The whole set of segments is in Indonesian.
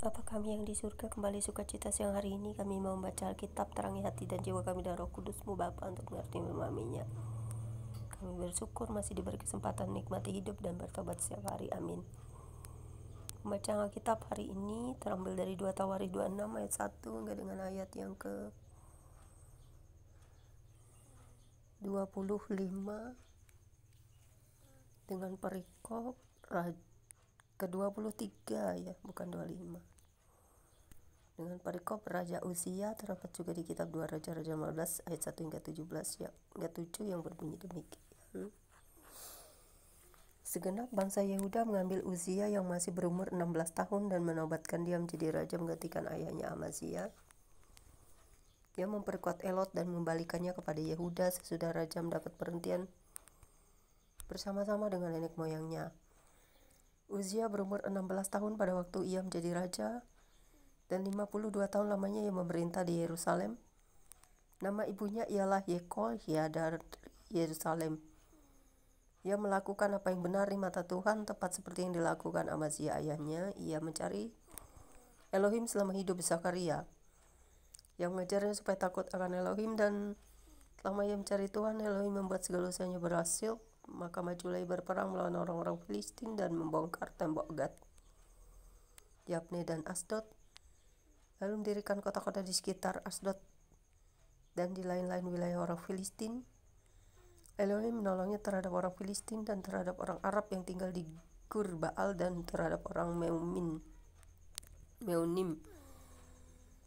Bapa kami yang di surga, kembali sukacita siang hari ini kami mau membaca Alkitab, terangi hati dan jiwa kami dan Roh Kudus-Mu Bapa untuk mengerti dan memahaminya. Kami bersyukur masih diberi kesempatan menikmati hidup dan bertobat setiap hari. Amin. Pembacaan Alkitab hari ini terambil dari 2 Tawarikh 26 ayat 1 hingga dengan ayat yang ke 25 dengan perikop ke-23 ya, bukan 25. Dengan perikop Raja Uzia terdapat juga di kitab 2 Raja-Raja 15 ayat 1 hingga 17 ya, hingga 7 yang berbunyi demikian. Segenap bangsa Yehuda mengambil Uzia yang masih berumur 16 tahun dan menobatkan dia menjadi raja menggantikan ayahnya Amazia. Dia memperkuat Elot dan membalikannya kepada Yehuda sesudah raja mendapat perhentian bersama-sama dengan nenek moyangnya. Uzia berumur 16 tahun pada waktu ia menjadi raja, dan 52 tahun lamanya ia memerintah di Yerusalem. Nama ibunya ialah Yekolya dari Yerusalem. Ia melakukan apa yang benar di mata Tuhan, tepat seperti yang dilakukan Amazia ayahnya. Ia mencari Elohim selama hidup Zakaria, yang mengajarnya supaya takut akan Elohim, dan selama ia mencari Tuhan, Elohim membuat segala usahanya berhasil. Maka majulah ia berperang melawan orang-orang Filistin dan membongkar tembok Gat, Yabne dan Asdod, lalu mendirikan kota-kota di sekitar Asdod dan di lain-lain wilayah orang Filistin. Elohim menolongnya terhadap orang Filistin dan terhadap orang Arab yang tinggal di Gur Baal dan terhadap orang Meunim.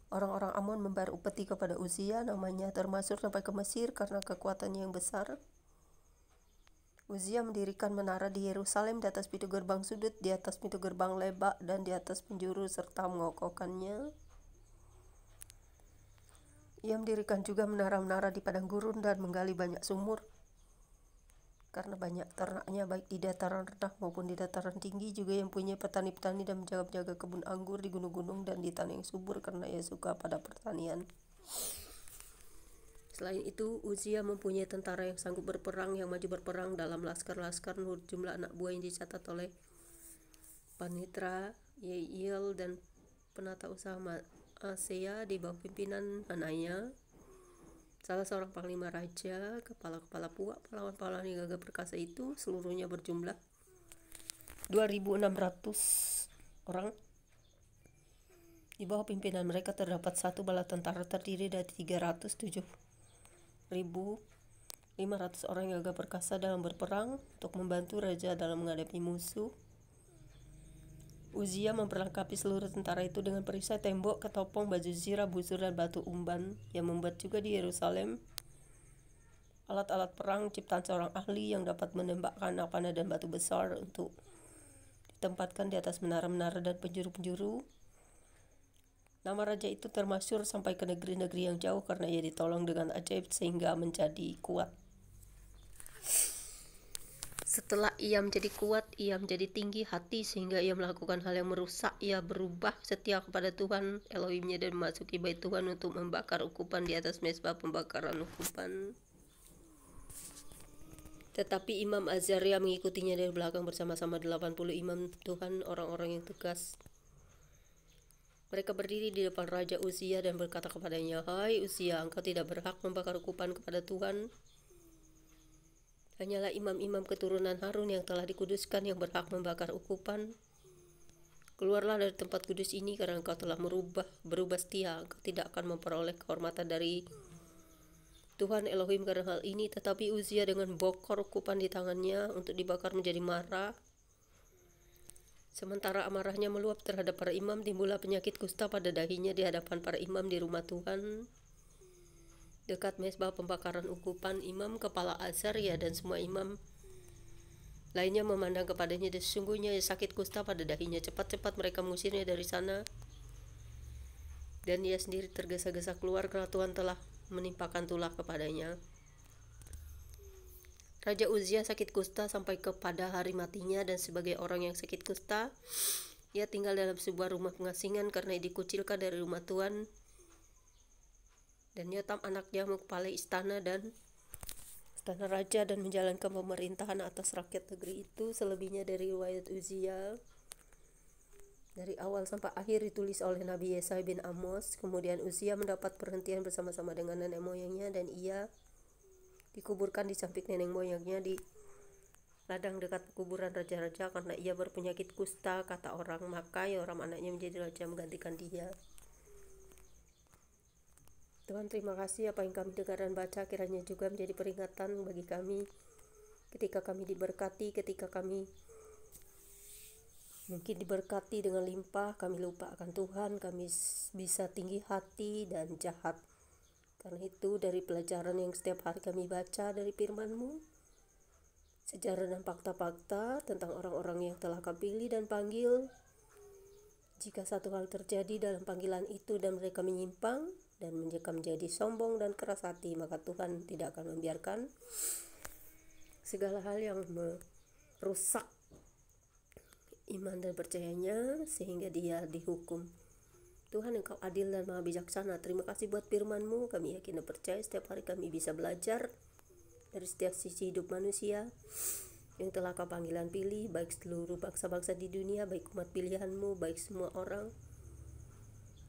Orang-orang Amon membayar upeti kepada Uzia, namanya termasuk sampai ke Mesir karena kekuatannya yang besar. Uzia mendirikan menara di Yerusalem di atas pintu gerbang sudut, di atas pintu gerbang lebak, dan di atas penjuru serta mengokohkannya. Ia mendirikan juga menara-menara di padang gurun dan menggali banyak sumur. Karena banyak ternaknya baik di dataran rendah maupun di dataran tinggi, juga yang punya petani-petani dan menjaga-jaga kebun anggur di gunung-gunung dan di tanah yang subur karena ia suka pada pertanian. Selain itu, Uzia mempunyai tentara yang sanggup berperang, yang maju berperang dalam laskar-laskar menurut jumlah anak buah yang dicatat oleh Panitra, Yeiel, dan penata usaha Maaseya di bawah pimpinan Hanaya, salah seorang panglima raja. Kepala-kepala puak, pahlawan-pahlawan yang gagah perkasa itu seluruhnya berjumlah 2.600 orang. Di bawah pimpinan mereka terdapat satu bala tentara terdiri dari 307.500 orang yang gagah perkasa dalam berperang untuk membantu raja dalam menghadapi musuh. Uzia memperlengkapi seluruh tentara itu dengan perisai tembok, ketopong, baju zirah, busur, dan batu umban. Yang membuat juga di Yerusalem alat-alat perang ciptaan seorang ahli yang dapat menembakkan anak panah dan batu besar untuk ditempatkan di atas menara-menara dan penjuru-penjuru. Nama raja itu termasyhur sampai ke negeri-negeri yang jauh karena ia ditolong dengan ajaib sehingga menjadi kuat. Setelah ia menjadi kuat, ia menjadi tinggi hati sehingga ia melakukan hal yang merusak. Ia berubah setia kepada Tuhan Elohimnya dan memasuki bait Tuhan untuk membakar ukupan di atas mezbah pembakaran ukupan. Tetapi Imam Azaria mengikutinya dari belakang bersama-sama 80 imam Tuhan, orang-orang yang tegas. Mereka berdiri di depan Raja Uzia dan berkata kepadanya, "Hai Uzia, engkau tidak berhak membakar ukupan kepada Tuhan. Hanyalah imam-imam keturunan Harun yang telah dikuduskan yang berhak membakar ukupan. Keluarlah dari tempat kudus ini karena engkau telah berubah setia. Engkau tidak akan memperoleh kehormatan dari Tuhan Elohim karena hal ini." Tetapi Uzia dengan bokor ukupan di tangannya untuk dibakar menjadi marah. Sementara amarahnya meluap terhadap para imam, timbullah penyakit kusta pada dahinya di hadapan para imam di rumah Tuhan, dekat mezbah pembakaran ukupan. Imam kepala Azaria dan semua imam lainnya memandang kepadanya, dan sesungguhnya sakit kusta pada dahinya. Cepat-cepat mereka mengusirnya dari sana, dan ia sendiri tergesa-gesa keluar karena Tuhan telah menimpakan tulah kepadanya. Raja Uzia sakit kusta sampai kepada hari matinya, dan sebagai orang yang sakit kusta, ia tinggal dalam sebuah rumah pengasingan karena dikucilkan dari rumah Tuhan. Dan Yotam anaknya mengepalai istana raja dan menjalankan pemerintahan atas rakyat negeri itu. Selebihnya dari riwayat Uzia Dari awal sampai akhir ditulis oleh Nabi Yesaya bin Amos. Kemudian Uzia mendapat perhentian bersama-sama dengan nenek moyangnya, dan ia dikuburkan di samping nenek moyangnya di ladang dekat kuburan raja-raja karena ia berpenyakit kusta, kata orang. Maka Yoram anaknya menjadi raja menggantikan dia. Tuhan, terima kasih apa yang kami dengar dan baca kiranya juga menjadi peringatan bagi kami ketika kami diberkati, ketika kami mungkin diberkati dengan limpah, kami lupa akan Tuhan, kami bisa tinggi hati dan jahat. Karena itu dari pelajaran yang setiap hari kami baca dari firman-Mu, sejarah dan fakta-fakta tentang orang-orang yang telah Kau pilih dan panggil, jika satu hal terjadi dalam panggilan itu dan mereka menyimpang dan mereka menjadi sombong dan keras hati, maka Tuhan tidak akan membiarkan segala hal yang merusak iman dan percayanya sehingga dia dihukum. Tuhan, Engkau adil dan maha bijaksana. Terima kasih buat firman-Mu. Kami yakin dan percaya setiap hari kami bisa belajar dari setiap sisi hidup manusia yang telah Kau panggilan pilih, baik seluruh bangsa-bangsa di dunia, baik umat pilihan-Mu, baik semua orang,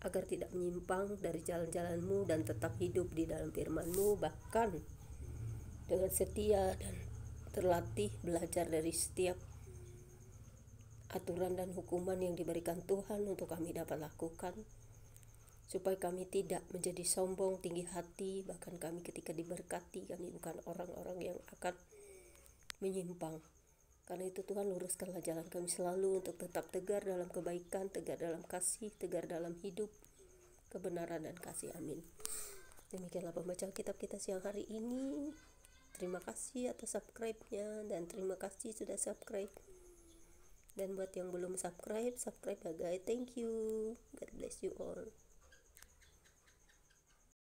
agar tidak menyimpang dari jalan-jalan-Mu dan tetap hidup di dalam firman-Mu, bahkan dengan setia dan terlatih belajar dari setiap aturan dan hukuman yang diberikan Tuhan untuk kami dapat lakukan, supaya kami tidak menjadi sombong, tinggi hati. Bahkan kami ketika diberkati, kami bukan orang-orang yang akan menyimpang. Karena itu Tuhan, luruskanlah jalan kami selalu untuk tetap tegar dalam kebaikan, tegar dalam kasih, tegar dalam hidup, kebenaran dan kasih. Amin. Demikianlah pembacaan kitab kita siang hari ini. Terima kasih atas subscribe-nya, dan terima kasih sudah subscribe. Dan buat yang belum subscribe ya guys, thank you. God bless you all.